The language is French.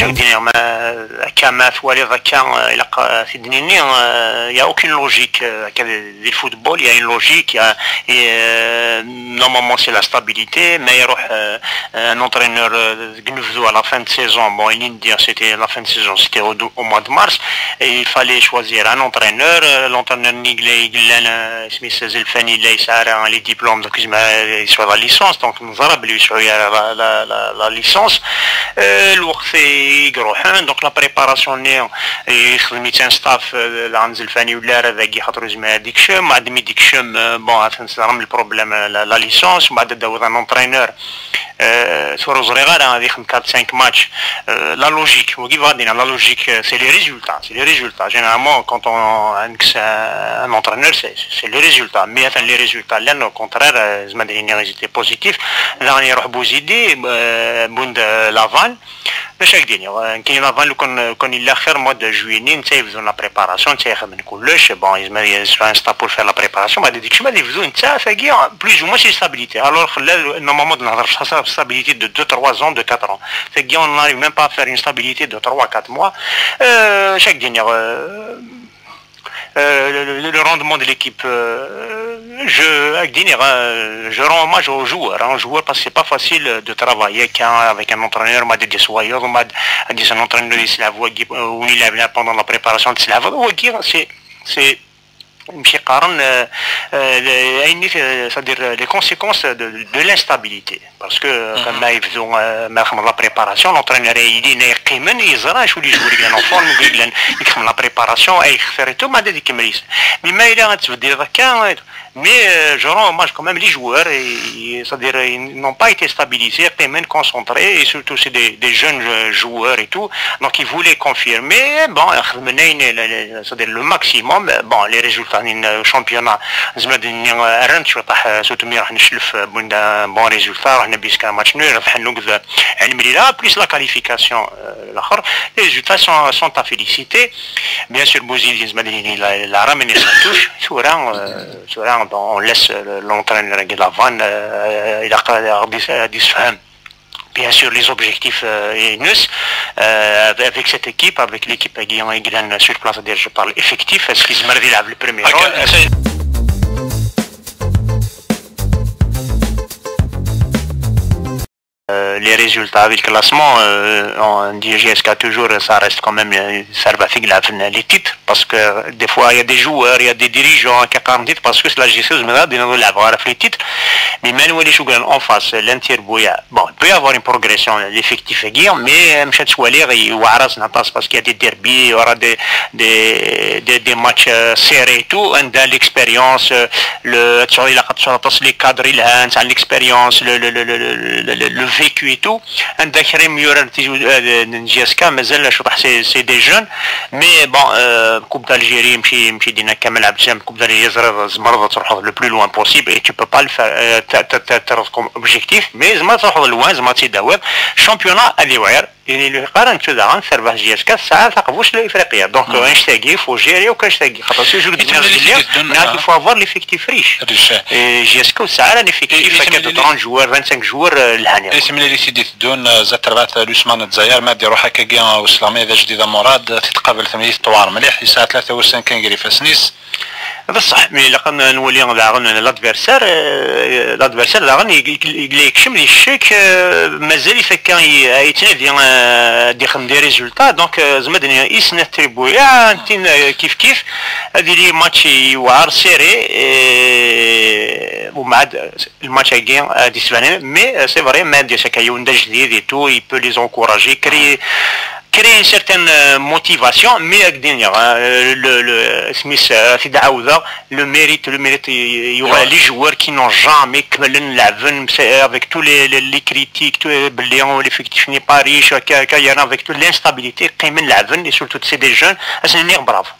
je veux dire, il n'y a aucune logique. Le football, il y a une logique. Normalement, c'est la stabilité. Mais un entraîneur à la fin de saison, bon, c'était la fin de saison, c'était au mois de mars. Et il fallait choisir un entraîneur. L'entraîneur Niglé, Smith Zelfani, les diplômes, donc sur la licence. Donc, nous avons la licence. Donc la préparation يخدم ستاف عند الفاني ولا باقي خاطر ما ديكش ما عاد مي ديكش بون رغم البروبليم لا ليسونس بعد داوز ان اونترينور sur Zrégal, on a 4-5 matchs. La logique, la logique, c'est les résultats. C'est les résultats. Généralement, quand on a un entraîneur, c'est les résultats. Mais les résultats, là, au contraire, ils étaient positifs. Là, on y a Bouzidi, Bund Laval. Chaque dernier, quand il Laval, quand il a fait le mois de juillet, ils font la préparation, bon, ils mettent un stade pour faire la préparation. Ils font plus ou moins c'est stabilité. Alors, normalement, dans la stabilité de 2-3 ans, de 4 ans. C'est qu'on n'arrive même pas à faire une stabilité de 3-4 mois. Chaque dernier, le rendement de l'équipe, je rends hommage aux joueurs, parce que c'est pas facile de travailler avec un entraîneur, des soyeurs, un entraîneur de Slave, où il est pendant la préparation de Slave. C'est c'est-à-dire les conséquences de l'instabilité. Parce que quand ils font la préparation, l'entraîneur il dit il zara شو اللي يجوا رجلنا فورم يخدم la préparation et faire tout ما ديك كمريس mais il a تبدي ذاك mais je rends hommage quand même les joueurs c'est-à-dire ils n'ont pas été stabilisés, même concentrés et surtout c'est des jeunes joueurs et tout donc ils voulaient confirmer bon c'est-à-dire le maximum bon les résultats du championnat زعما رنت surtout راح نشلف bon résultat راح نبي كان ماتش نول راح نوقف على plus la qualification الاخر les résultats sont à féliciter bien sûr Bouzidi il a ramené sa touche sur on laisse l'entraîneur de la vanne il a dit bien sûr les objectifs avec cette équipe, avec l'équipe qui est sur place, je parle effectif, est-ce qu'ils se marient le premier rôle les résultats avec le classement, on dit GSK toujours, ça reste quand même, ça va faire les titres, parce que des fois il y a des joueurs, il y a des dirigeants qui ont titres, parce que c'est la GSK, ils avoir les titres, mais même les joueurs en face, l'Interbouya, bon, il peut y avoir une progression, l'effectif est guère, mais Mchat Soualir, il y a parce qu'il y a des derbies, il y aura des matchs serrés et tout, on a l'expérience, les cadres, l'expérience, le vécu et tout. Un Dakrim GSK, mais c'est des jeunes. Mais bon, Coupe d'Algérie, Coupe d'Algérie, le plus loin possible et tu peux pas le faire comme objectif. Mais loin, championnat à l'Ivoire. اللي قارن كذا عن سربح جيسكا ساعات تقفوش لافريقيا دونك نشتاقي فو جيري وكنشتاقي خاطر سي جور نعرف فو افوار ليفيكتيف ريش جيسكا ساعات ليفيكتيف 30 جوار 25 جوار الهانيه اسم اللي سيدي تدون زتربات لوسمان الجزائر ما ديرو هكا كاع واسلاميه جديده مراد تتقابل ثمانيه طوار مليح الساعه 3 كان قري فاسنيس بصح ملي لقنا نولي داغن لادفيرسير داغن يكشم لي الشيك مازال يفكر يتنادي يخدم دي ريزولتا دونك زعما يسنى تريبويا كيف هادي لي ماتش يوعر سيري ومع الماتش كاع دي سفانين مي سي فري ما ديال شكا يوندا جديد اي تو يبو لي زونكوراجي créer une certaine motivation mais le mérite il y aura les joueurs qui n'ont jamais avec tous les critiques l'effectif n'est pas riche avec toute l'instabilité et surtout c'est des jeunes c'est une brave